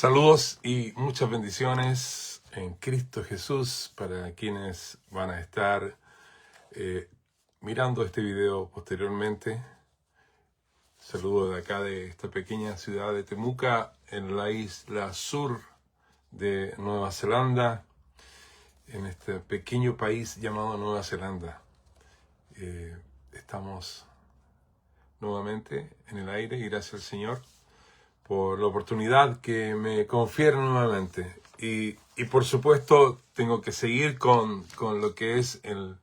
Saludos y muchas bendiciones en Cristo Jesús para quienes van a estar mirando este video posteriormente. Saludo de acá de esta pequeña ciudad de Temuca, en la isla sur de Nueva Zelanda, en este pequeño país llamado Nueva Zelanda. Estamos nuevamente en el aire y gracias al Señor por la oportunidad que me confiere nuevamente. Y por supuesto tengo que seguir con lo que es el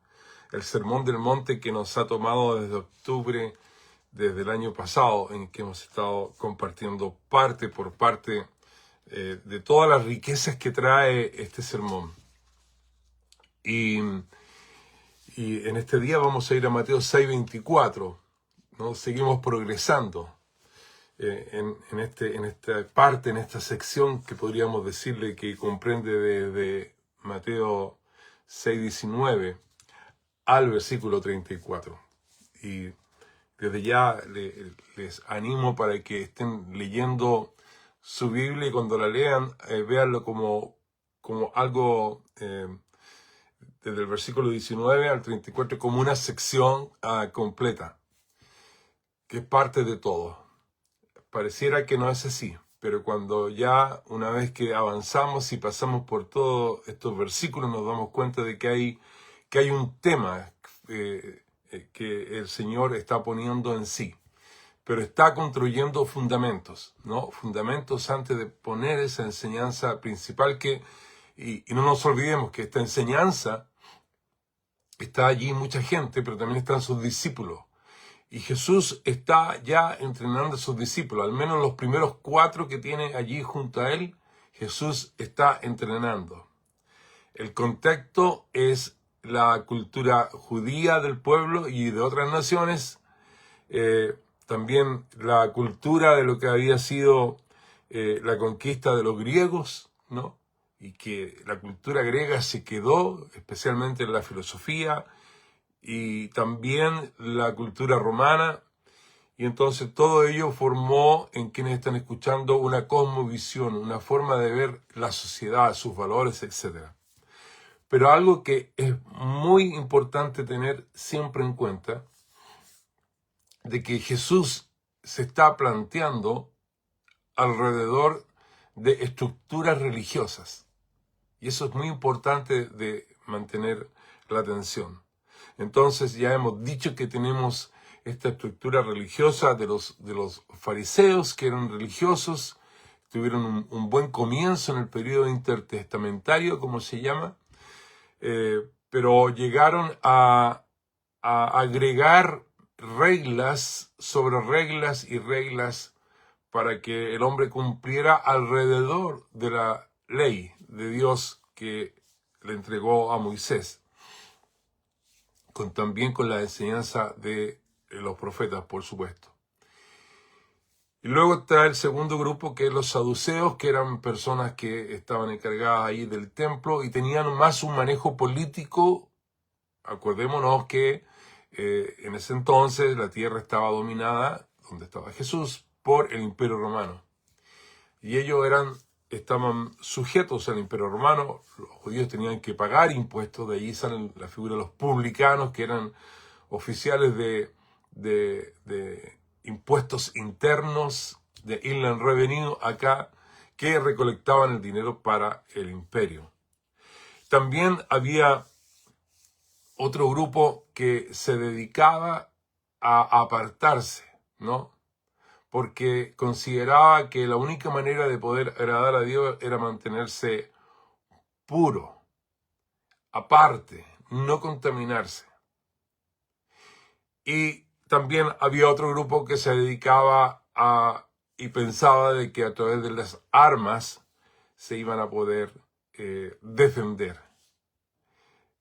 Sermón del Monte que nos ha tomado desde octubre, desde el año pasado, en que hemos estado compartiendo parte por parte de todas las riquezas que trae este sermón. Y en este día vamos a ir a Mateo 6:24, ¿no? Seguimos progresando. En esta parte, en esta sección que podríamos decirle que comprende de Mateo 6:19 al versículo 34. Y desde ya les animo para que estén leyendo su Biblia y cuando la lean, véanlo como algo, desde el versículo 19 al 34, como una sección completa, que es parte de todo. Pareciera que no es así, pero cuando ya una vez que avanzamos y pasamos por todos estos versículos nos damos cuenta de que hay un tema que el Señor está poniendo en sí, pero está construyendo fundamentos, ¿no? Fundamentos antes de poner esa enseñanza principal y no nos olvidemos que esta enseñanza está allí mucha gente, pero también están sus discípulos. Y Jesús está ya entrenando a sus discípulos, al menos los primeros 4 que tiene allí junto a él, Jesús está entrenando. El contexto es la cultura judía del pueblo y de otras naciones, también la cultura de lo que había sido la conquista de los griegos, ¿no? Y que la cultura griega se quedó, especialmente en la filosofía, y también la cultura romana, y entonces todo ello formó en quienes están escuchando una cosmovisión, una forma de ver la sociedad, sus valores, etc. Pero algo que es muy importante tener siempre en cuenta, de que Jesús se está planteando alrededor de estructuras religiosas, y eso es muy importante de mantener la atención. Entonces ya hemos dicho que tenemos esta estructura religiosa de los fariseos, que eran religiosos, tuvieron un buen comienzo en el periodo intertestamentario, como se llama, pero llegaron a agregar reglas sobre reglas y reglas para que el hombre cumpliera alrededor de la ley de Dios que le entregó a Moisés. También con la enseñanza de los profetas, por supuesto. Y luego está el segundo grupo, que es los saduceos, que eran personas que estaban encargadas ahí del templo y tenían más un manejo político. Acordémonos que en ese entonces la tierra estaba dominada, donde estaba Jesús, por el Imperio Romano. Y ellos estaban sujetos al Imperio Romano. Los judíos tenían que pagar impuestos. De allí salen la figura de los publicanos, que eran oficiales de impuestos internos, de Inland Revenue acá, que recolectaban el dinero para el imperio. También había otro grupo que se dedicaba a apartarse, ¿no? Porque consideraba que la única manera de poder agradar a Dios era mantenerse puro, aparte, no contaminarse. Y también había otro grupo que se dedicaba y pensaba de que a través de las armas se iban a poder defender.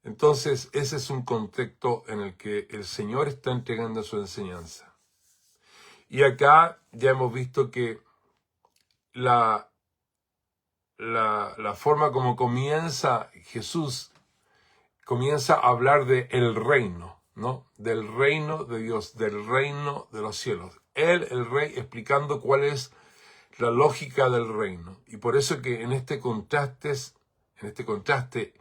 Entonces, ese es un contexto en el que el Señor está entregando su enseñanza. Y acá ya hemos visto que la forma como comienza Jesús, comienza a hablar de el reino, ¿no? Del reino de Dios, del reino de los cielos. Él, el rey, explicando cuál es la lógica del reino. Y por eso que en este contraste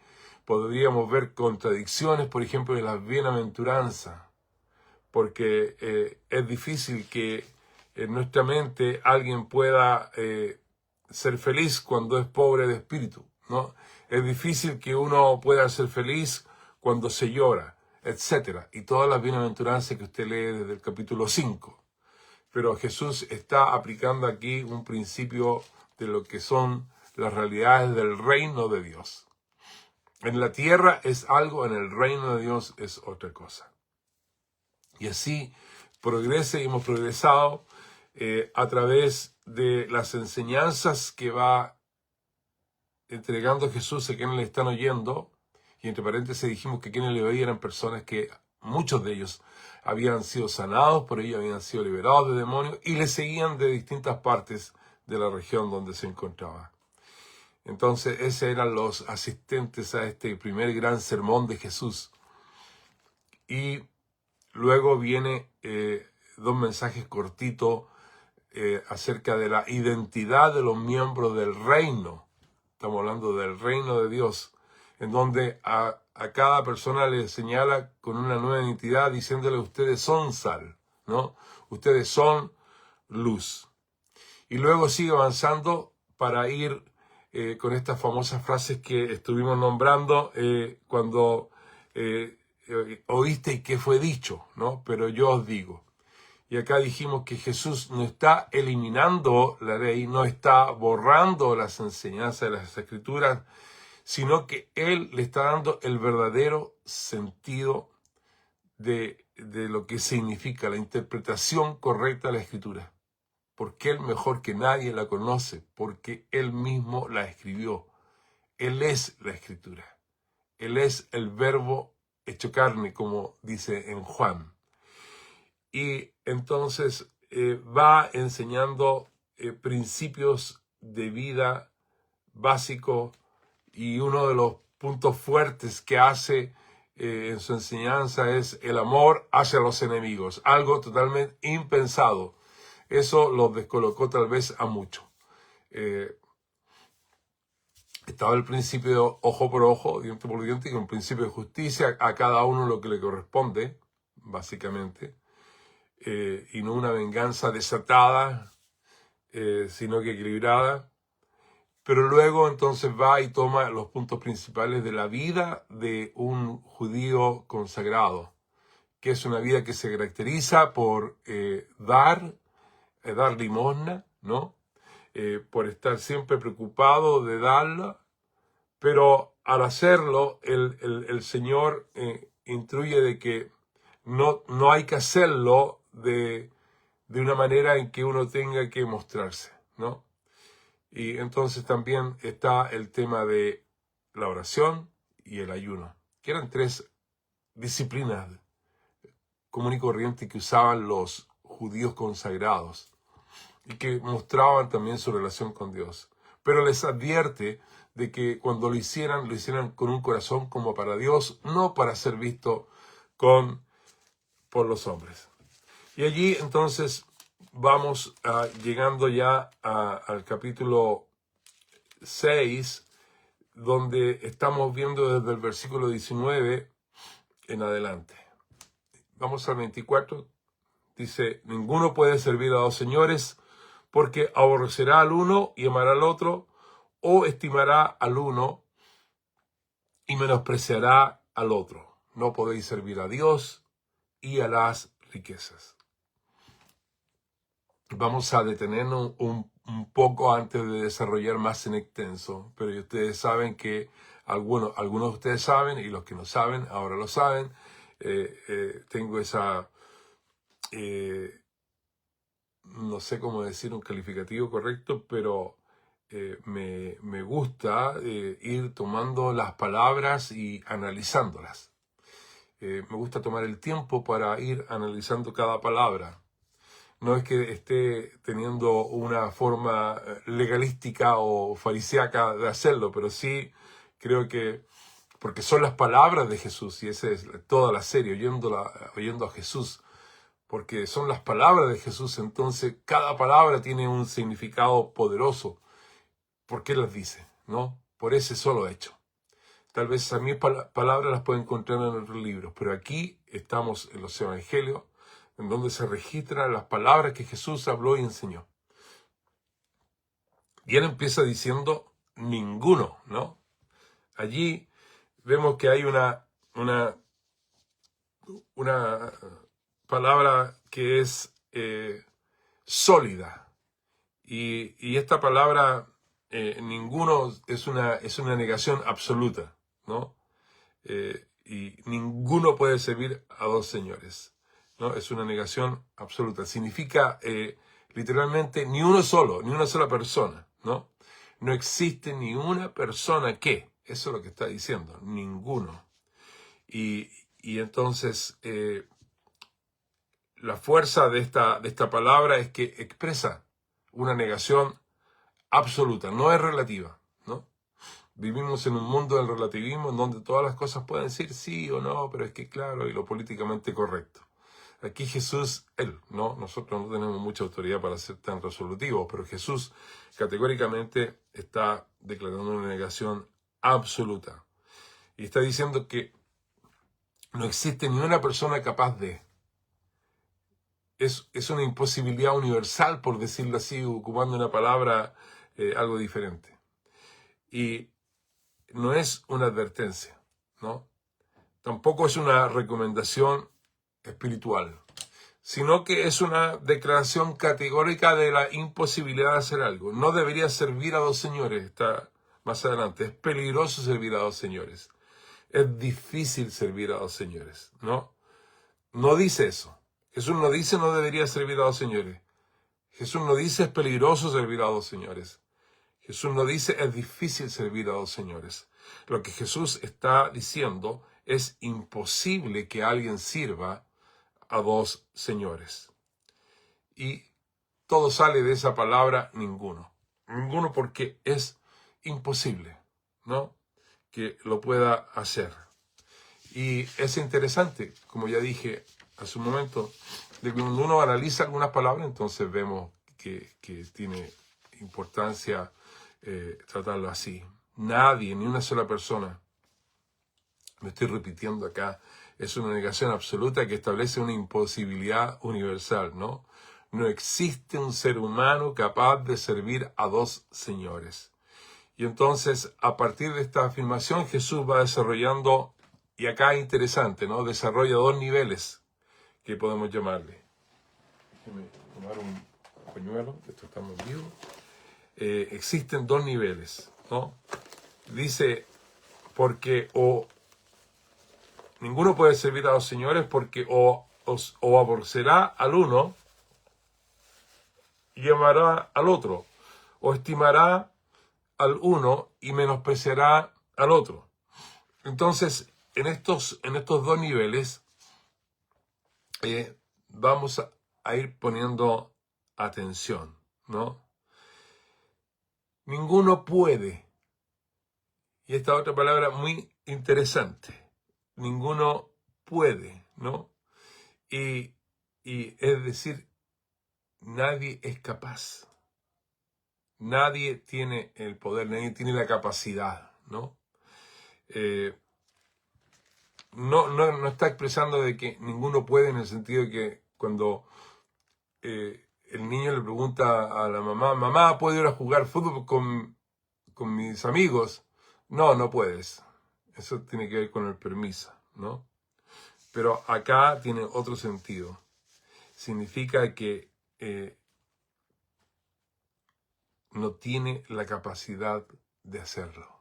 podríamos ver contradicciones, por ejemplo, de las bienaventuranzas, porque es difícil que en nuestra mente alguien pueda ser feliz cuando es pobre de espíritu, ¿no? Es difícil que uno pueda ser feliz cuando se llora, etc. Y todas las bienaventuranzas que usted lee desde el capítulo 5. Pero Jesús está aplicando aquí un principio de lo que son las realidades del reino de Dios. En la tierra es algo, en el reino de Dios es otra cosa. Y así progrese y hemos progresado a través de las enseñanzas que va entregando Jesús a quienes le están oyendo. Y entre paréntesis dijimos que quienes le oían eran personas que muchos de ellos habían sido sanados, por ello habían sido liberados de demonios y le seguían de distintas partes de la región donde se encontraba. Entonces, esos eran los asistentes a este primer gran sermón de Jesús. Y luego viene dos mensajes cortitos acerca de la identidad de los miembros del reino. Estamos hablando del reino de Dios, en donde a cada persona le señala con una nueva identidad, diciéndole: ustedes son sal, ¿no? Ustedes son luz. Y luego sigue avanzando para ir con estas famosas frases que estuvimos nombrando cuando oísteis que fue dicho, ¿no? Pero yo os digo. Y acá dijimos que Jesús no está eliminando la ley, no está borrando las enseñanzas de las Escrituras, sino que Él le está dando el verdadero sentido de lo que significa la interpretación correcta de la Escritura. Porque Él mejor que nadie la conoce, porque Él mismo la escribió. Él es la Escritura. Él es el verbo hecho carne, como dice en Juan. Y entonces va enseñando principios de vida básicos, y uno de los puntos fuertes que hace en su enseñanza es el amor hacia los enemigos, algo totalmente impensado. Eso los descolocó tal vez a muchos. Estaba el principio de ojo por ojo, diente por diente, y un principio de justicia, a cada uno lo que le corresponde, básicamente. Y no una venganza desatada, sino que equilibrada. Pero luego entonces va y toma los puntos principales de la vida de un judío consagrado, que es una vida que se caracteriza por dar limosna, ¿no? Por estar siempre preocupado de darla, pero al hacerlo el Señor instruye de que no hay que hacerlo de una manera en que uno tenga que mostrarse, ¿no? Y entonces también está el tema de la oración y el ayuno, que eran tres disciplinas común y corriente que usaban los judíos consagrados y que mostraban también su relación con Dios. Pero les advierte de que cuando lo hicieran con un corazón como para Dios, no para ser visto por los hombres. Y allí entonces vamos llegando ya al capítulo 6, donde estamos viendo desde el versículo 19 en adelante. Vamos al 24. Dice: ninguno puede servir a dos señores, porque aborrecerá al uno y amará al otro, o estimará al uno y menospreciará al otro. No podéis servir a Dios y a las riquezas. Vamos a detenernos un poco antes de desarrollar más en extenso, pero ustedes saben que algunos de ustedes saben, y los que no saben ahora lo saben. Tengo esa no sé cómo decir un calificativo correcto, pero me gusta ir tomando las palabras y analizándolas. Me gusta tomar el tiempo para ir analizando cada palabra. No es que esté teniendo una forma legalística o fariseica de hacerlo, pero sí creo que, porque son las palabras de Jesús, y esa es toda la serie, oyendo a Jesús, porque son las palabras de Jesús, entonces cada palabra tiene un significado poderoso. ¿Por qué las dice? ¿No? Por ese solo hecho. Tal vez esas mismas palabras las pueden encontrar en otros libros, pero aquí estamos en los evangelios, en donde se registran las palabras que Jesús habló y enseñó. Y él empieza diciendo ninguno, ¿no? Allí vemos que hay una palabra que es sólida. Y esta palabra, ninguno, es una negación absoluta, ¿no? Y ninguno puede servir a dos señores, ¿no? Es una negación absoluta. Significa literalmente ni uno solo, ni una sola persona, ¿no? No existe ni una persona que, eso es lo que está diciendo, ninguno. Y entonces la fuerza de esta palabra es que expresa una negación absoluta, no es relativa, ¿no? Vivimos en un mundo del relativismo en donde todas las cosas pueden decir sí o no, pero es que claro, y lo políticamente correcto. Aquí Jesús, él, ¿no? Nosotros no tenemos mucha autoridad para ser tan resolutivos, pero Jesús categóricamente está declarando una negación absoluta. Y está diciendo que no existe ni una persona capaz de. Es una imposibilidad universal, por decirlo así, ocupando una palabra algo diferente. Y no es una advertencia, ¿no? Tampoco es una recomendación espiritual, sino que es una declaración categórica de la imposibilidad de hacer algo. No debería servir a dos señores, está más adelante. Es peligroso servir a dos señores. Es difícil servir a dos señores, ¿no? No dice eso. Jesús no dice no debería servir a dos señores. Jesús no dice es peligroso servir a dos señores. Jesús no dice es difícil servir a dos señores. Lo que Jesús está diciendo es imposible que alguien sirva a dos señores. Y todo sale de esa palabra ninguno. Ninguno porque es imposible, ¿no? Que lo pueda hacer. Y es interesante, como ya dije hace un momento, de que cuando uno analiza algunas palabras, entonces vemos que tiene importancia tratarlo así. Nadie, ni una sola persona, me estoy repitiendo acá, es una negación absoluta que establece una imposibilidad universal, ¿no? No existe un ser humano capaz de servir a dos señores. Y entonces, a partir de esta afirmación, Jesús va desarrollando, y acá es interesante, ¿no? Desarrolla dos niveles que podemos llamarle. Déjeme tomar un pañuelo, esto está muy vivo. Existen dos niveles, ¿no? Dice, porque ninguno puede servir a dos señores porque o aborrecerá al uno y amará al otro, o estimará al uno y menospreciará al otro. Entonces, en estos dos niveles vamos a ir poniendo atención, ¿no? Ninguno puede, y esta otra palabra muy interesante, ninguno puede, ¿no? Y es decir, nadie es capaz, nadie tiene el poder, nadie tiene la capacidad, ¿no? No está expresando de que ninguno puede en el sentido de que cuando el niño le pregunta a la mamá, mamá, ¿puedo ir a jugar fútbol con mis amigos? No puedes. Eso tiene que ver con el permiso, ¿no? Pero acá tiene otro sentido. Significa que no tiene la capacidad de hacerlo.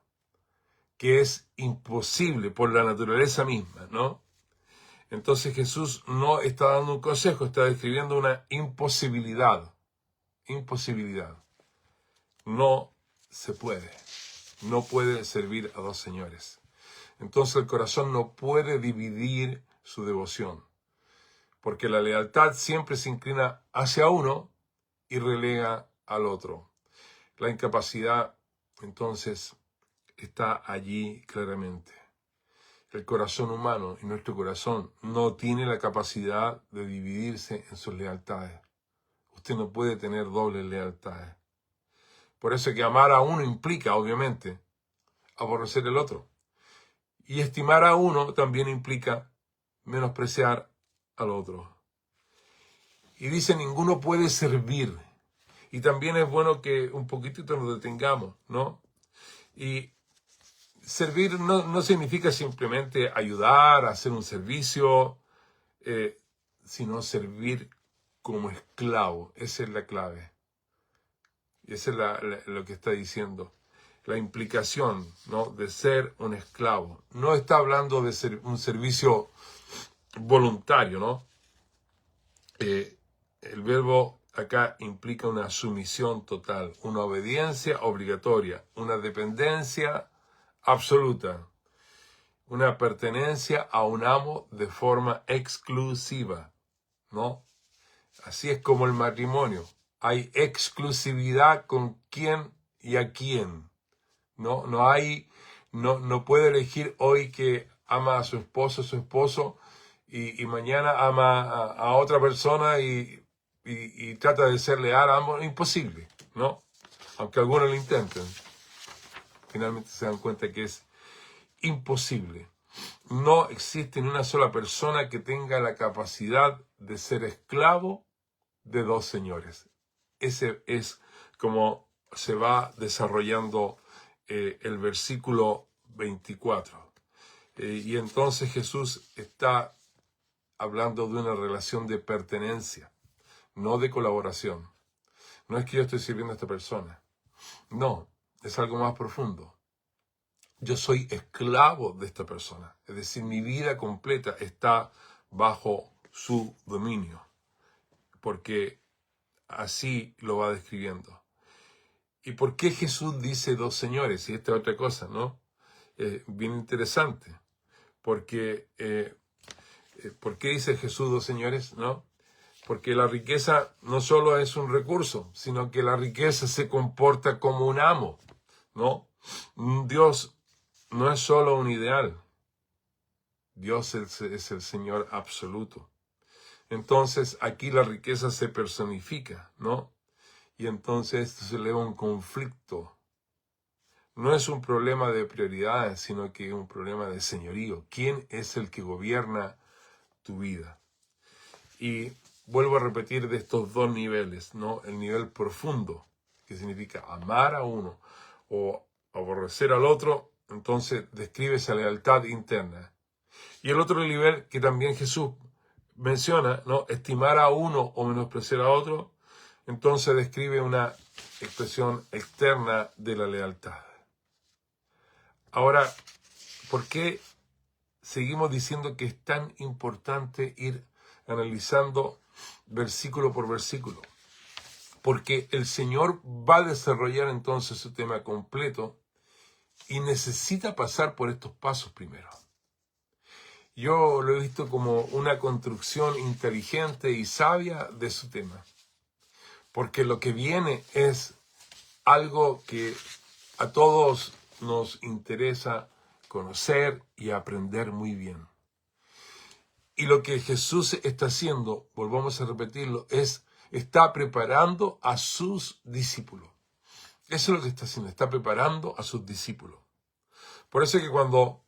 Que es imposible por la naturaleza misma, ¿no? Entonces Jesús no está dando un consejo, está describiendo una imposibilidad. Imposibilidad. No se puede. No puede servir a dos señores. Entonces el corazón no puede dividir su devoción, porque la lealtad siempre se inclina hacia uno y relega al otro. La incapacidad, entonces, está allí claramente. el corazón humano y nuestro corazón no tiene la capacidad de dividirse en sus lealtades. Usted no puede tener dobles lealtades. Por eso que amar a uno implica, obviamente, aborrecer el otro. Y estimar a uno también implica menospreciar al otro. Y dice, ninguno puede servir. Y también es bueno que un poquitito nos detengamos, ¿no? Y servir no significa simplemente ayudar, hacer un servicio, sino servir como esclavo. Esa es la clave. Y esa es lo que está diciendo. La implicación, ¿no?, de ser un esclavo. No está hablando de ser un servicio voluntario, ¿no? El verbo acá implica una sumisión total, una obediencia obligatoria, una dependencia absoluta, una pertenencia a un amo de forma exclusiva, ¿no? Así es como el matrimonio. Hay exclusividad con quién y a quién. No puede elegir hoy que ama a su esposo y mañana ama a otra persona y trata de ser leal a ambos. Imposible, ¿no? Aunque algunos lo intenten. Finalmente se dan cuenta que es imposible. No existe ni una sola persona que tenga la capacidad de ser esclavo de dos señores. Ese es como se va desarrollando el versículo 24. Y entonces Jesús está hablando de una relación de pertenencia, no de colaboración. No es que yo estoy sirviendo a esta persona. No, es algo más profundo. Yo soy esclavo de esta persona. Es decir, mi vida completa está bajo su dominio. Porque así lo va describiendo. ¿Y por qué Jesús dice dos señores? Y esta es otra cosa, ¿no? Bien interesante. Porque, ¿por qué dice Jesús dos señores? ¿No? Porque la riqueza no solo es un recurso, sino que la riqueza se comporta como un amo, ¿no? Dios no es solo un ideal. Dios es el Señor absoluto. Entonces, aquí la riqueza se personifica, ¿no? Y entonces esto se eleva a un conflicto. No es un problema de prioridades, sino que es un problema de señorío. ¿Quién es el que gobierna tu vida? Y vuelvo a repetir de estos dos niveles, ¿no? El nivel profundo, que significa amar a uno o aborrecer al otro, entonces describe esa lealtad interna. Y el otro nivel que también Jesús menciona, ¿no? Estimar a uno o menospreciar a otro, entonces describe una expresión externa de la lealtad. Ahora, ¿por qué seguimos diciendo que es tan importante ir analizando versículo por versículo? Porque el Señor va a desarrollar entonces su tema completo y necesita pasar por estos pasos primero. Yo lo he visto como una construcción inteligente y sabia de su tema. Porque lo que viene es algo que a todos nos interesa conocer y aprender muy bien. Y lo que Jesús está haciendo, volvamos a repetirlo, está preparando a sus discípulos. Eso es lo que está haciendo, está preparando a sus discípulos. Por eso es que cuando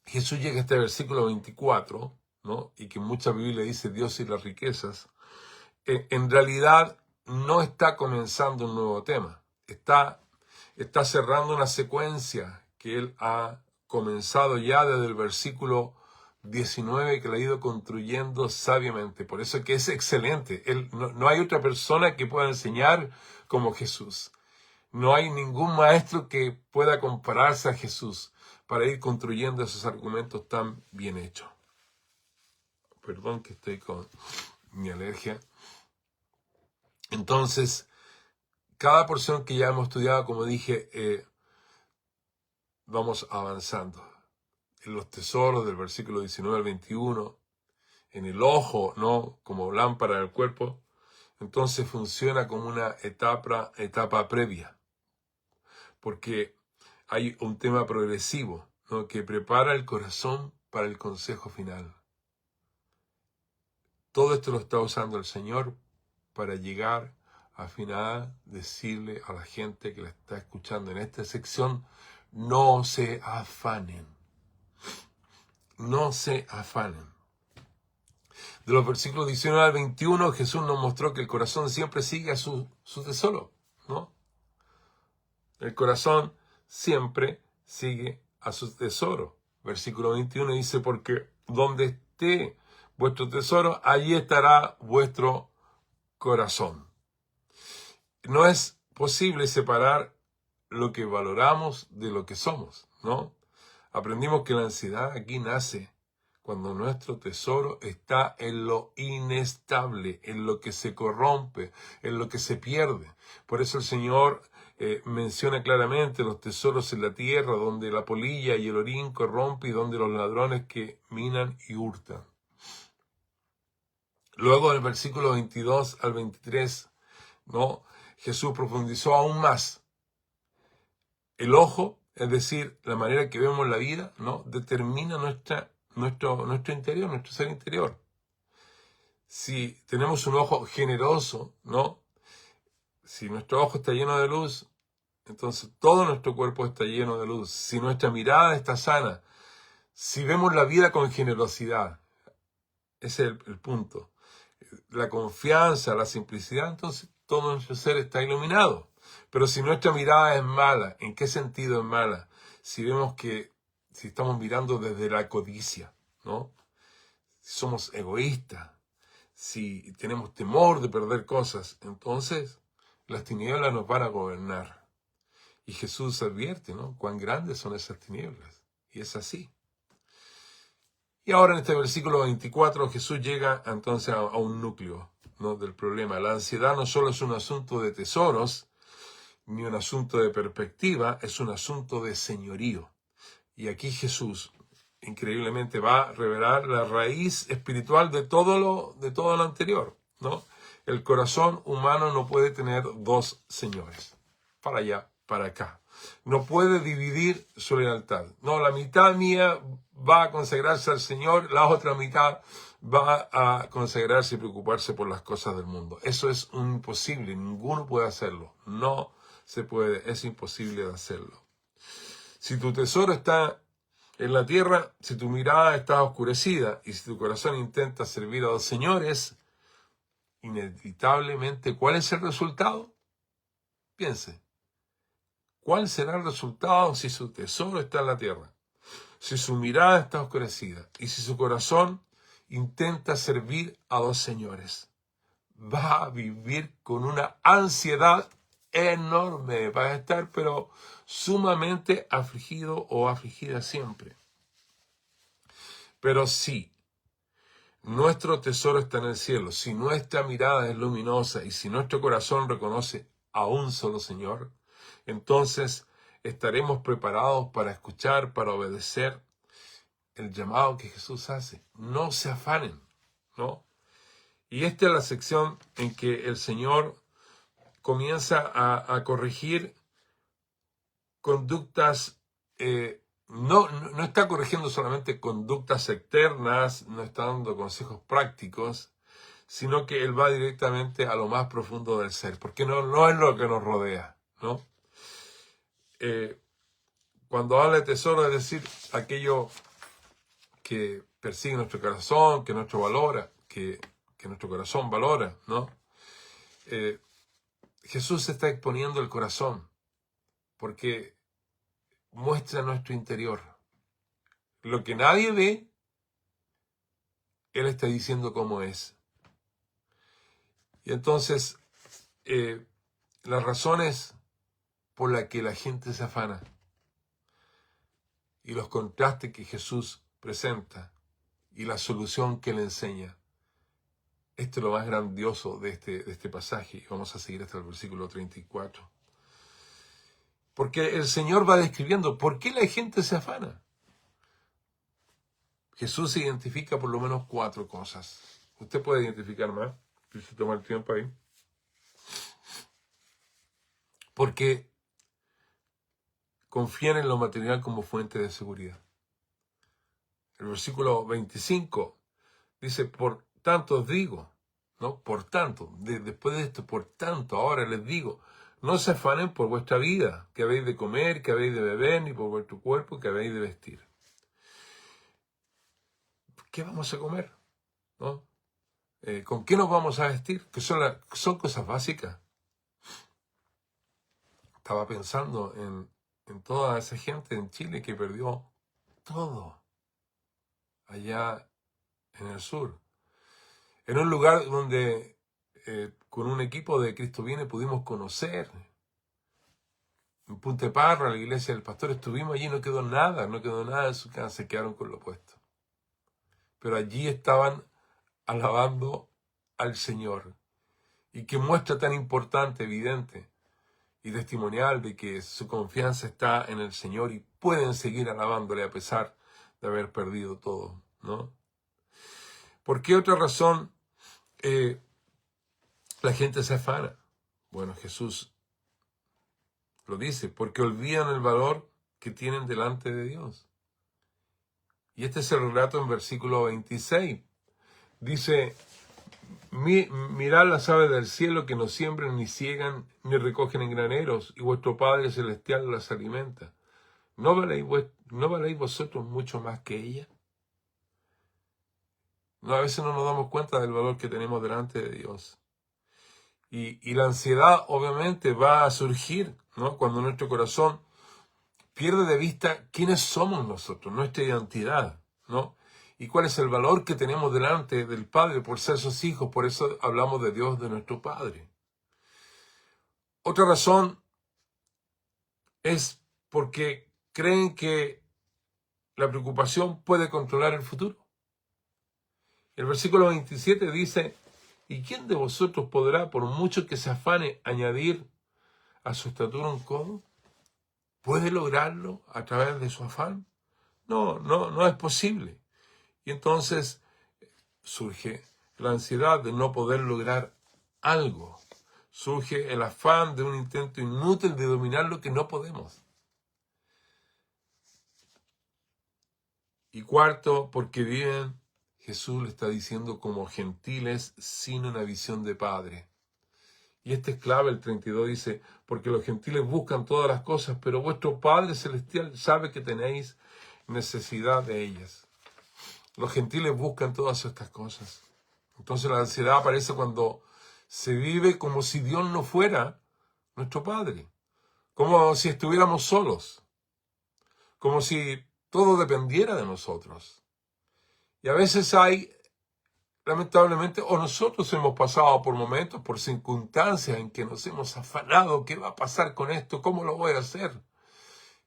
Jesús llega a este versículo 24, ¿no?, y que mucha Biblia dice Dios y las riquezas, en realidad no está comenzando un nuevo tema. Está cerrando una secuencia que él ha comenzado ya desde el versículo 19, que la ha ido construyendo sabiamente. Por eso que es excelente. No hay otra persona que pueda enseñar como Jesús. No hay ningún maestro que pueda compararse a Jesús para ir construyendo esos argumentos tan bien hechos. Perdón que estoy con mi alergia. Entonces, cada porción que ya hemos estudiado, como dije, vamos avanzando. En los tesoros del versículo 19 al 21, en el ojo, ¿no?, como lámpara del cuerpo, entonces funciona como una etapa previa, porque hay un tema progresivo, ¿no?, que prepara el corazón para el consejo final. Todo esto lo está usando el Señor para llegar al final, decirle a la gente que la está escuchando en esta sección: no se afanen. No se afanen. De los versículos 19 al 21, Jesús nos mostró que el corazón siempre sigue a su tesoro, ¿no? El corazón siempre sigue a su tesoro. Versículo 21 dice: porque donde esté vuestro tesoro, allí estará vuestro corazón. No es posible separar lo que valoramos de lo que somos, ¿no? Aprendimos que la ansiedad aquí nace cuando nuestro tesoro está en lo inestable, en lo que se corrompe, en lo que se pierde. Por eso el Señor menciona claramente los tesoros en la tierra, donde la polilla y el orín corrompen y donde los ladrones que minan y hurtan. Luego, en el versículo 22 al 23, ¿no?, Jesús profundizó aún más. El ojo, es decir, la manera que vemos la vida, ¿no?, determina nuestro interior, nuestro ser interior. Si tenemos un ojo generoso, ¿no?, si nuestro ojo está lleno de luz, entonces todo nuestro cuerpo está lleno de luz. Si nuestra mirada está sana, si vemos la vida con generosidad, ese es el punto. La confianza, la simplicidad, entonces todo nuestro ser está iluminado. Pero si nuestra mirada es mala, ¿en qué sentido es mala? Si estamos mirando desde la codicia, ¿no? Si somos egoístas, si tenemos temor de perder cosas, entonces las tinieblas nos van a gobernar. Y Jesús advierte, ¿no?, cuán grandes son esas tinieblas. Y es así. Y ahora en este versículo 24 Jesús llega entonces a un núcleo, ¿no?, del problema. La ansiedad no solo es un asunto de tesoros, ni un asunto de perspectiva, es un asunto de señorío. Y aquí Jesús increíblemente va a revelar la raíz espiritual de todo lo anterior, ¿no? El corazón humano no puede tener dos señores, para allá, para acá. No puede dividir su lealtad. No, la mitad mía va a consagrarse al Señor, la otra mitad va a consagrarse y preocuparse por las cosas del mundo. Eso es imposible, ninguno puede hacerlo. No se puede, es imposible de hacerlo. Si tu tesoro está en la tierra, si tu mirada está oscurecida y si tu corazón intenta servir a dos señores, inevitablemente, ¿cuál es el resultado? Piense. ¿Cuál será el resultado si su tesoro está en la tierra? Si su mirada está oscurecida y si su corazón intenta servir a dos señores. Va a vivir con una ansiedad enorme. Va a estar, pero sumamente afligido o afligida siempre. Pero si nuestro tesoro está en el cielo, si nuestra mirada es luminosa y si nuestro corazón reconoce a un solo Señor, entonces estaremos preparados para escuchar, para obedecer el llamado que Jesús hace. No se afanen, ¿no? Y esta es la sección en que el Señor comienza a corregir conductas. No está corrigiendo solamente conductas externas, no está dando consejos prácticos, sino que Él va directamente a lo más profundo del ser, porque no es lo que nos rodea, ¿no? Cuando habla de tesoro, es decir, aquello que persigue nuestro corazón, que nuestro corazón valora, ¿no? Jesús está exponiendo el corazón, porque muestra nuestro interior. Lo que nadie ve, Él está diciendo cómo es. Y entonces, las razones por las que la gente se afana y los contrastes que Jesús presenta y la solución que Él enseña. Esto es lo más grandioso de este pasaje. Vamos a seguir hasta el versículo 34. Porque el Señor va describiendo por qué la gente se afana. Jesús identifica por lo menos 4 cosas. Usted puede identificar más, si se toma el tiempo ahí. Porque confían en lo material como fuente de seguridad. El versículo 25 dice, por tanto os digo, ¿no? Por tanto, después de esto, por tanto, ahora les digo, no se afanen por vuestra vida, que habéis de comer, que habéis de beber, ni por vuestro cuerpo, que habéis de vestir. ¿Qué vamos a comer? ¿No? ¿Con qué nos vamos a vestir? Que son cosas básicas. Estaba pensando en toda esa gente en Chile que perdió todo allá en el sur. En un lugar donde con un equipo de Cristo Viene pudimos conocer. En Punta Parra, la iglesia del pastor, estuvimos allí, no quedó nada de su casa, se quedaron con lo opuesto. Pero allí estaban alabando al Señor. Y qué muestra tan importante, evidente y testimonial de que su confianza está en el Señor y pueden seguir alabándole a pesar de haber perdido todo, ¿no? ¿Por qué otra razón la gente se afana? Bueno, Jesús lo dice, porque olvidan el valor que tienen delante de Dios. Y este es el relato en versículo 26. Dice, mirad las aves del cielo que no siembran, ni ciegan, ni recogen en graneros, y vuestro Padre Celestial las alimenta. ¿No valéis vosotros mucho más que ella? No, a veces no nos damos cuenta del valor que tenemos delante de Dios. Y la ansiedad obviamente va a surgir, ¿no? Cuando nuestro corazón pierde de vista quiénes somos nosotros, nuestra identidad, ¿no? Y cuál es el valor que tenemos delante del Padre por ser sus hijos. Por eso hablamos de Dios, de nuestro Padre. Otra razón es porque creen que la preocupación puede controlar el futuro. El versículo 27 dice, ¿y quién de vosotros podrá, por mucho que se afane, añadir a su estatura un codo? ¿Puede lograrlo a través de su afán? No es posible. Y entonces surge la ansiedad de no poder lograr algo. Surge el afán de un intento inútil de dominar lo que no podemos. Y cuarto, porque viven, Jesús le está diciendo, como gentiles sin una visión de Padre. Y este es clave, el 32 dice, porque los gentiles buscan todas las cosas, pero vuestro Padre Celestial sabe que tenéis necesidad de ellas. Los gentiles buscan todas estas cosas. Entonces la ansiedad aparece cuando se vive como si Dios no fuera nuestro Padre, como si estuviéramos solos, como si todo dependiera de nosotros. Y a veces lamentablemente, o nosotros hemos pasado por momentos, por circunstancias en que nos hemos afanado, ¿qué va a pasar con esto? ¿Cómo lo voy a hacer?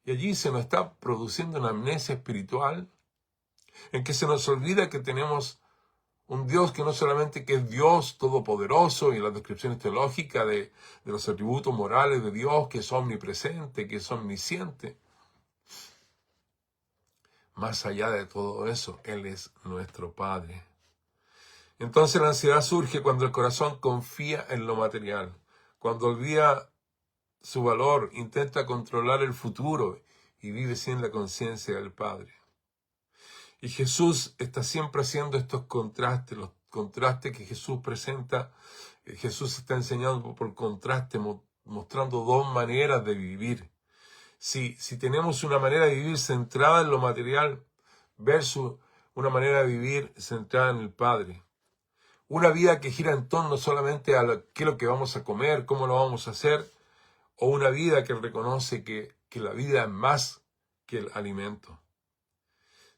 Y allí se nos está produciendo una amnesia espiritual, en que se nos olvida que tenemos un Dios que no solamente que es Dios todopoderoso y las descripciones teológicas de los atributos morales de Dios, que es omnipresente, que es omnisciente. Más allá de todo eso, Él es nuestro Padre. Entonces la ansiedad surge cuando el corazón confía en lo material, cuando olvida su valor, intenta controlar el futuro y vive sin la conciencia del Padre. Y Jesús está siempre haciendo estos contrastes, los contrastes que Jesús presenta. Jesús está enseñando por contraste, mostrando dos maneras de vivir. Si tenemos una manera de vivir centrada en lo material versus una manera de vivir centrada en el Padre. Una vida que gira en torno solamente a qué es lo que vamos a comer, cómo lo vamos a hacer, o una vida que reconoce que la vida es más que el alimento.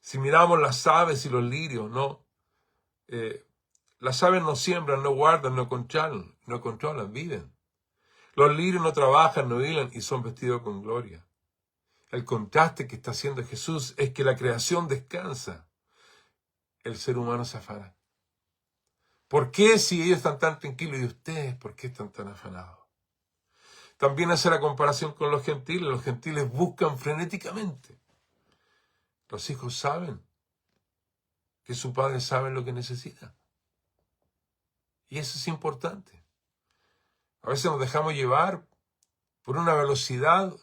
Si miramos las aves y los lirios, las aves no siembran, no guardan, no controlan, viven. Los lirios no trabajan, no hilan y son vestidos con gloria. El contraste que está haciendo Jesús es que la creación descansa, el ser humano se afana. ¿Por qué si ellos están tan tranquilos y ustedes por qué están tan afanados? También hace la comparación con los gentiles buscan frenéticamente. Los hijos saben que su padre sabe lo que necesita. Y eso es importante. A veces nos dejamos llevar por una velocidad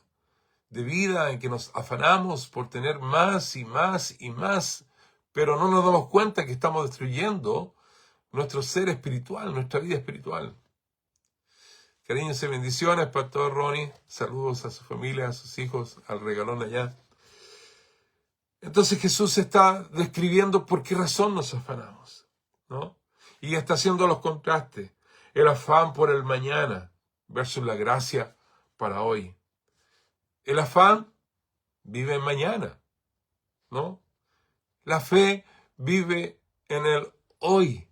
de vida en que nos afanamos por tener más y más y más, pero no nos damos cuenta que estamos destruyendo nuestro ser espiritual, nuestra vida espiritual. Cariños y bendiciones, Pastor Ronnie. Saludos a su familia, a sus hijos, al regalón allá. Entonces Jesús está describiendo por qué razón nos afanamos, ¿no? Y está haciendo los contrastes. El afán por el mañana versus la gracia para hoy. El afán vive en mañana, ¿no? La fe vive en el hoy.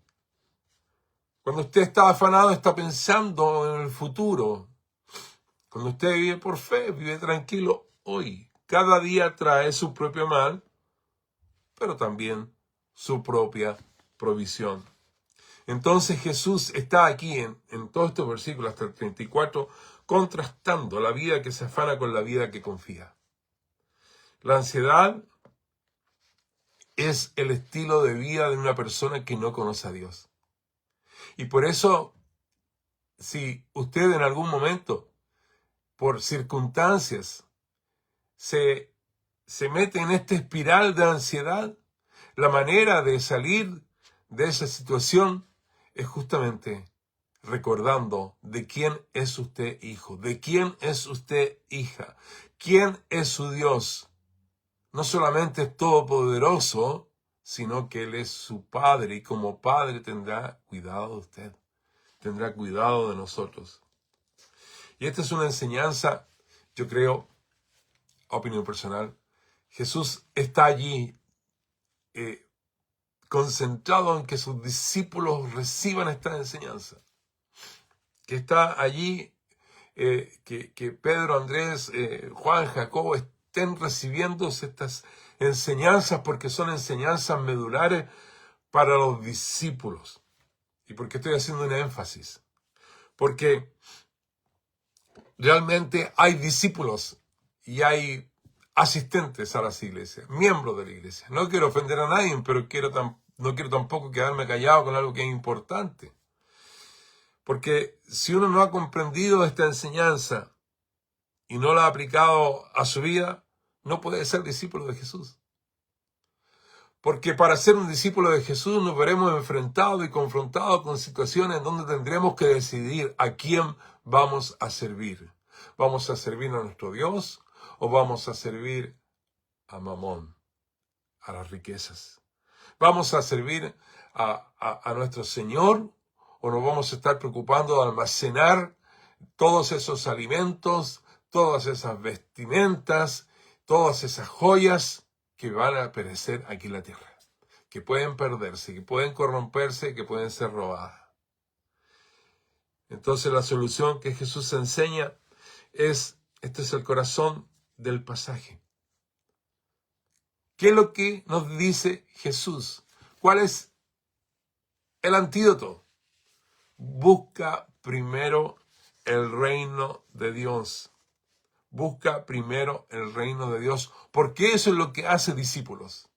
Cuando usted está afanado, está pensando en el futuro. Cuando usted vive por fe, vive tranquilo hoy. Cada día trae su propio mal, pero también su propia provisión. Entonces Jesús está aquí en todos estos versículos hasta el 34, contrastando la vida que se afana con la vida que confía. La ansiedad es el estilo de vida de una persona que no conoce a Dios. Y por eso, si usted en algún momento, por circunstancias, se mete en esta espiral de ansiedad, la manera de salir de esa situación es justamente recordando de quién es usted hijo, de quién es usted hija, quién es su Dios. No solamente es todopoderoso, sino que Él es su Padre y como Padre tendrá cuidado de usted, tendrá cuidado de nosotros. Y esta es una enseñanza, yo creo, opinión personal. Jesús está allí concentrado en que sus discípulos reciban esta enseñanza. Que está allí, que Pedro, Andrés, Juan, Jacobo estén recibiendo estas enseñanzas porque son enseñanzas medulares para los discípulos. ¿Y por qué estoy haciendo un énfasis? Porque realmente hay discípulos y hay asistentes a las iglesias, miembros de la iglesia. No quiero ofender a nadie, pero no quiero tampoco quedarme callado con algo que es importante. Porque si uno no ha comprendido esta enseñanza y no la ha aplicado a su vida, no puede ser discípulo de Jesús. Porque para ser un discípulo de Jesús nos veremos enfrentados y confrontados con situaciones donde tendremos que decidir a quién vamos a servir. ¿Vamos a servir a nuestro Dios o vamos a servir a Mamón, a las riquezas? ¿Vamos a servir a nuestro Señor o nos vamos a estar preocupando de almacenar todos esos alimentos, todas esas vestimentas, todas esas joyas que van a perecer aquí en la tierra, que pueden perderse, que pueden corromperse, que pueden ser robadas? Entonces la solución que Jesús enseña este es el corazón del pasaje. ¿Qué es lo que nos dice Jesús? ¿Cuál es el antídoto? Busca primero el reino de Dios. Busca primero el reino de Dios, porque eso es lo que hace discípulos.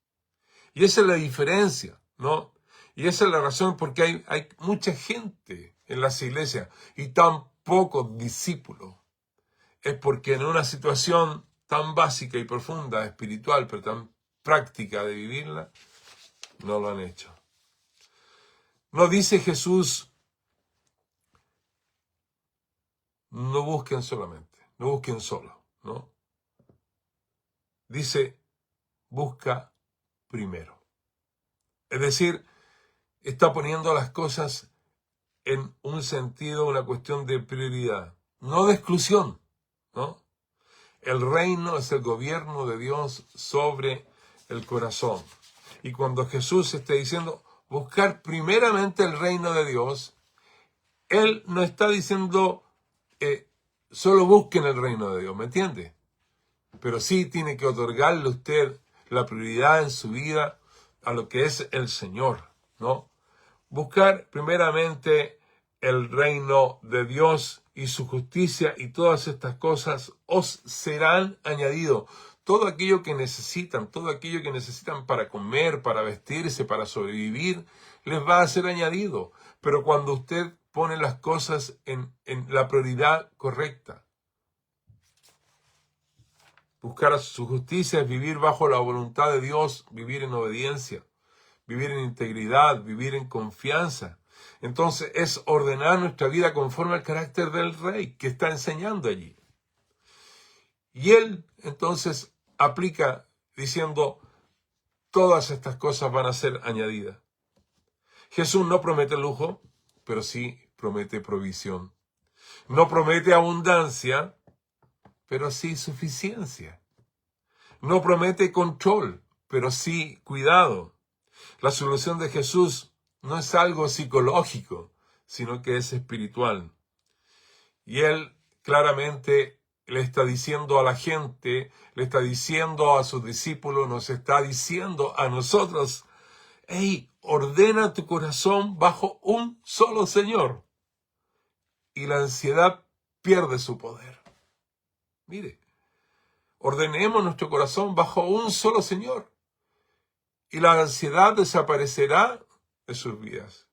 Y esa es la diferencia, ¿no? Y esa es la razón por qué hay mucha gente en las iglesias y tan pocos discípulos. Es porque en una situación tan básica y profunda, espiritual, pero tan práctica de vivirla, no lo han hecho. No dice Jesús, no busquen solamente, no busquen solo, ¿no? Dice, busca primero. Es decir, está poniendo las cosas en un sentido, una cuestión de prioridad, no de exclusión, ¿no? El reino es el gobierno de Dios sobre el corazón. Y cuando Jesús está diciendo buscar primeramente el reino de Dios, Él no está diciendo solo busquen el reino de Dios, ¿me entiende? Pero sí tiene que otorgarle usted la prioridad en su vida a lo que es el Señor, ¿no? Buscar primeramente el reino de Dios y su justicia y todas estas cosas os serán añadidos. Todo aquello que necesitan para comer, para vestirse, para sobrevivir, les va a ser añadido. Pero cuando usted pone las cosas en la prioridad correcta. Buscar su justicia es vivir bajo la voluntad de Dios, vivir en obediencia, vivir en integridad, vivir en confianza. Entonces es ordenar nuestra vida conforme al carácter del Rey que está enseñando allí. Y Él entonces aplica diciendo, todas estas cosas van a ser añadidas. Jesús no promete lujo, pero sí promete provisión. No promete abundancia, pero sí suficiencia. No promete control, pero sí cuidado. La solución de Jesús no es algo psicológico, sino que es espiritual. Y Él claramente le está diciendo a la gente, le está diciendo a sus discípulos, nos está diciendo a nosotros, hey, ordena tu corazón bajo un solo Señor. Y la ansiedad pierde su poder. Mire, ordenemos nuestro corazón bajo un solo Señor. Y la ansiedad desaparecerá de sus vidas.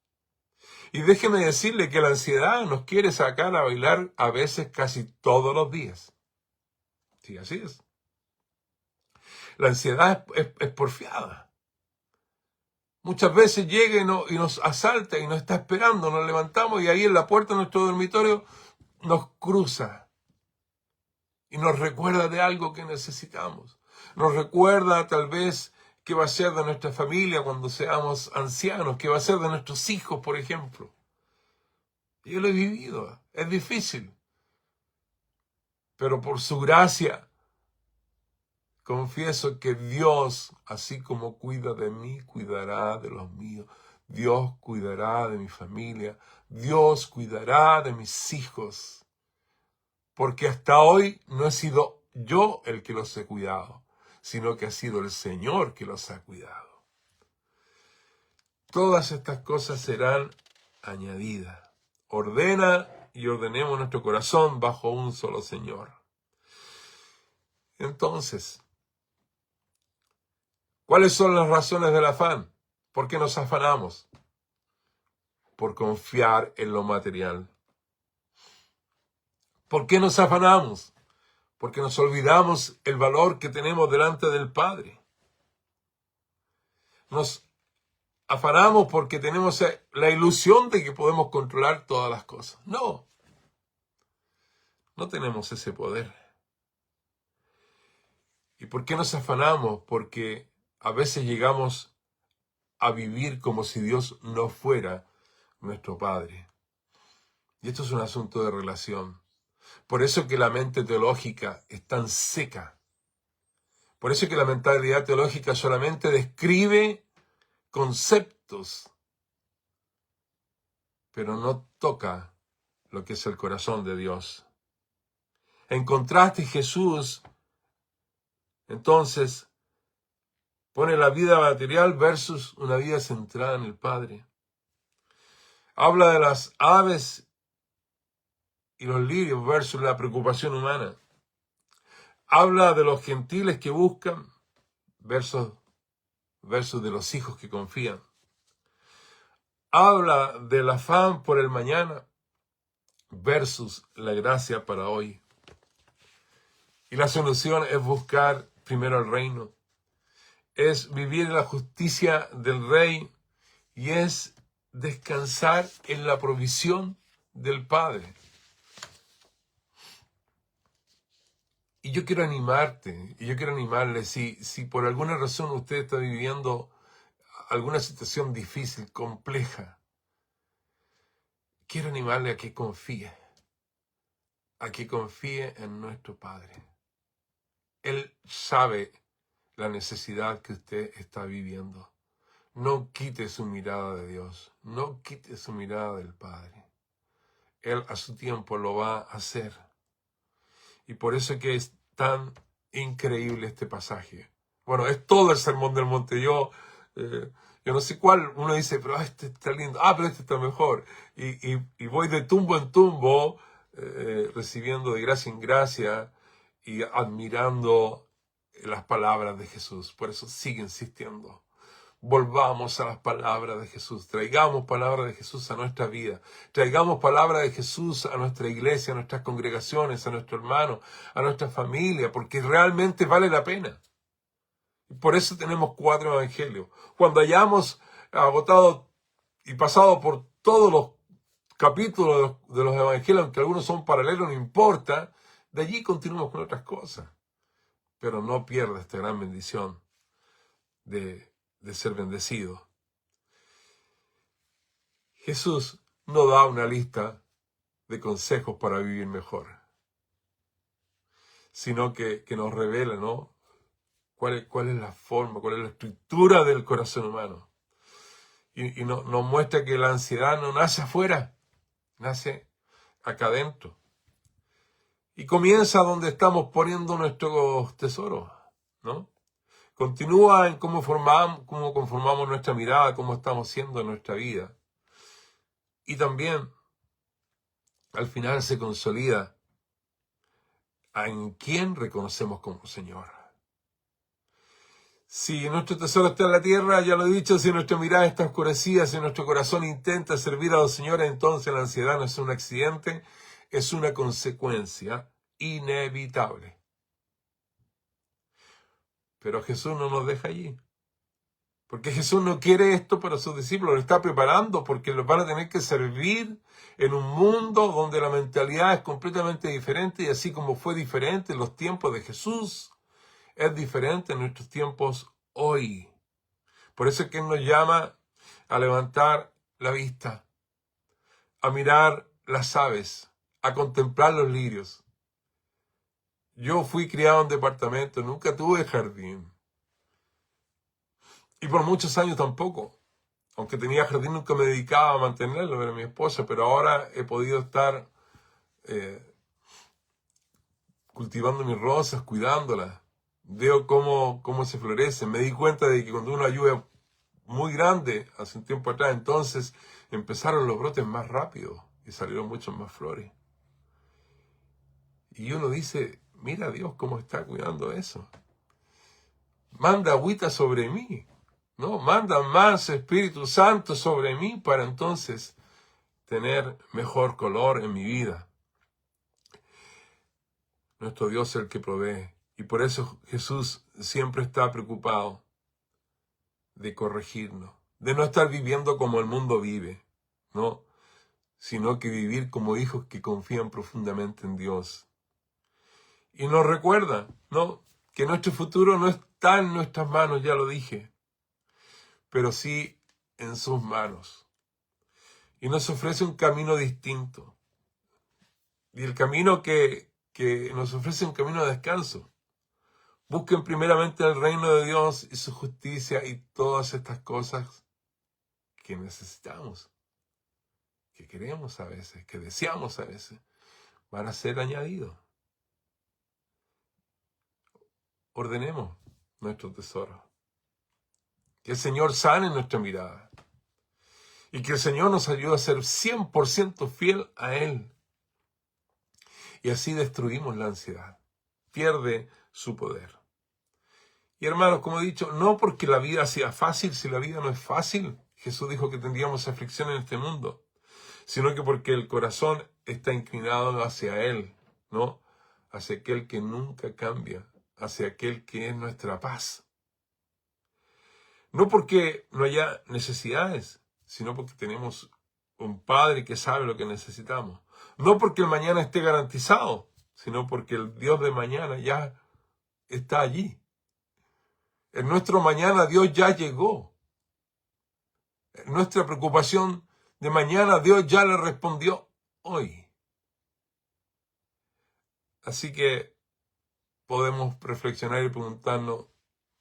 Y déjeme decirle que la ansiedad nos quiere sacar a bailar a veces casi todos los días. Sí, así es. La ansiedad es porfiada. Muchas veces llega y nos asalta y nos está esperando, nos levantamos y ahí en la puerta de nuestro dormitorio nos cruza y nos recuerda de algo que necesitamos. Nos recuerda tal vez qué va a ser de nuestra familia cuando seamos ancianos, qué va a ser de nuestros hijos, por ejemplo. Yo lo he vivido, es difícil, pero por su gracia confieso que Dios, así como cuida de mí, cuidará de los míos. Dios cuidará de mi familia. Dios cuidará de mis hijos. Porque hasta hoy no he sido yo el que los he cuidado, sino que ha sido el Señor que los ha cuidado. Todas estas cosas serán añadidas. Ordena y ordenemos nuestro corazón bajo un solo Señor. Entonces, ¿cuáles son las razones del afán? ¿Por qué nos afanamos? Por confiar en lo material. ¿Por qué nos afanamos? Porque nos olvidamos el valor que tenemos delante del Padre. Nos afanamos porque tenemos la ilusión de que podemos controlar todas las cosas. No tenemos ese poder. ¿Y por qué nos afanamos? Porque a veces llegamos a vivir como si Dios no fuera nuestro Padre. Y esto es un asunto de relación. Por eso que la mente teológica es tan seca. Por eso que la mentalidad teológica solamente describe conceptos, pero no toca lo que es el corazón de Dios. En contraste, Jesús, entonces, pone la vida material versus una vida centrada en el Padre. Habla de las aves y los lirios versus la preocupación humana. Habla de los gentiles que buscan versus de los hijos que confían. Habla del afán por el mañana versus la gracia para hoy. Y la solución es buscar primero el reino. Es vivir en la justicia del Rey y es descansar en la provisión del Padre. Y yo quiero animarte, y yo quiero animarle, si por alguna razón usted está viviendo alguna situación difícil, compleja, quiero animarle a que confíe en nuestro Padre. Él sabe la necesidad que usted está viviendo. No quite su mirada de Dios, no quite su mirada del Padre. Él a su tiempo lo va a hacer. Y por eso que es tan increíble este pasaje. Bueno, es todo el Sermón del Monte. Yo no sé cuál, uno dice, pero este está lindo, pero este está mejor. Y voy de tumbo en tumbo, recibiendo de gracia en gracia y admirando las palabras de Jesús. Por eso sigue insistiendo. volvamos a las palabras de Jesús, traigamos palabras de Jesús a nuestra vida, traigamos palabras de Jesús a nuestra iglesia, a nuestras congregaciones, a nuestro hermano, a nuestra familia, porque realmente vale la pena. Por eso tenemos 4 evangelios. Cuando hayamos agotado y pasado por todos los capítulos de los evangelios, aunque algunos son paralelos, no importa, de allí continuamos con otras cosas. Pero no pierda esta gran bendición de ser bendecido. Jesús no da una lista de consejos para vivir mejor, sino que nos revela, ¿no?, cuál es la forma, cuál es la estructura del corazón humano. Y nos muestra que la ansiedad no nace afuera, nace acá adentro. Y comienza donde estamos poniendo nuestros tesoros, ¿no? Continúa en cómo conformamos nuestra mirada, cómo estamos siendo en nuestra vida. Y también, al final, se consolida en quién reconocemos como Señor. Si nuestro tesoro está en la tierra, ya lo he dicho, si nuestra mirada está oscurecida, si nuestro corazón intenta servir a los señores, entonces la ansiedad no es un accidente, es una consecuencia inevitable. Pero Jesús no nos deja allí. Porque Jesús no quiere esto para sus discípulos, lo está preparando porque los van a tener que servir en un mundo donde la mentalidad es completamente diferente, y así como fue diferente en los tiempos de Jesús, es diferente en nuestros tiempos hoy. Por eso es que Él nos llama a levantar la vista, a mirar las aves, a contemplar los lirios. Yo fui criado en departamento, nunca tuve jardín. Y por muchos años tampoco. Aunque tenía jardín, nunca me dedicaba a mantenerlo, era mi esposa, pero ahora he podido estar cultivando mis rosas, cuidándolas. Veo cómo se florecen. Me di cuenta de que cuando una lluvia muy grande, hace un tiempo atrás, entonces empezaron los brotes más rápido y salieron muchas más flores. Y uno dice, mira Dios cómo está cuidando eso. Manda agüita sobre mí, ¿no? Manda más Espíritu Santo sobre mí para entonces tener mejor color en mi vida. Nuestro Dios es el que provee. Y por eso Jesús siempre está preocupado de corregirnos, de no estar viviendo como el mundo vive, ¿no?, sino que vivir como hijos que confían profundamente en Dios. Y nos recuerda, ¿no?, que nuestro futuro no está en nuestras manos, ya lo dije, pero sí en sus manos. Y nos ofrece un camino distinto. Y el camino que nos ofrece un camino de descanso. Busquen primeramente el reino de Dios y su justicia, y todas estas cosas que necesitamos, que queremos a veces, que deseamos a veces, van a ser añadidos. Ordenemos nuestro tesoro. Que el Señor sane nuestra mirada. Y que el Señor nos ayude a ser 100% fiel a Él. Y así destruimos la ansiedad. Pierde su poder. Y hermanos, como he dicho, no porque la vida sea fácil, si la vida no es fácil. Jesús dijo que tendríamos aflicción en este mundo. Sino que porque el corazón está inclinado hacia Él, ¿no?, hacia aquel que nunca cambia, hacia aquel que es nuestra paz. No porque no haya necesidades, sino porque tenemos un Padre que sabe lo que necesitamos. No porque el mañana esté garantizado, sino porque el Dios de mañana ya está allí. En nuestro mañana Dios ya llegó. En nuestra preocupación de mañana Dios ya le respondió hoy. Así que podemos reflexionar y preguntarnos,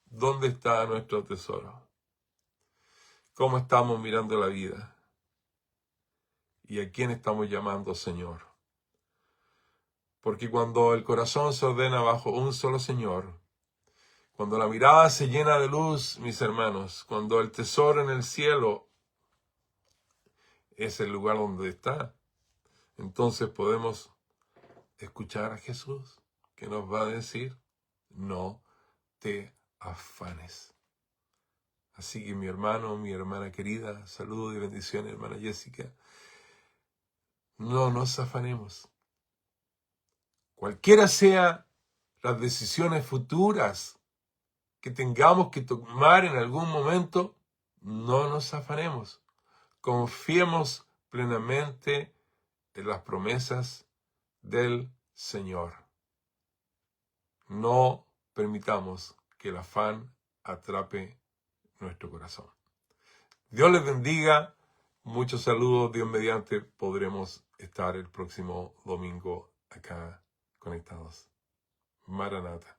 ¿dónde está nuestro tesoro? ¿Cómo estamos mirando la vida? ¿Y a quién estamos llamando Señor? Porque cuando el corazón se ordena bajo un solo Señor, cuando la mirada se llena de luz, mis hermanos, cuando el tesoro en el cielo es el lugar donde está, entonces podemos escuchar a Jesús, que nos va a decir, no te afanes. Así que mi hermano, mi hermana querida, saludos y bendiciones, hermana Jessica. No nos afanemos. Cualquiera sea las decisiones futuras que tengamos que tomar en algún momento, no nos afanemos. Confiemos plenamente en las promesas del Señor. No permitamos que el afán atrape nuestro corazón. Dios les bendiga. Muchos saludos. Dios mediante podremos estar el próximo domingo acá conectados. Maranata.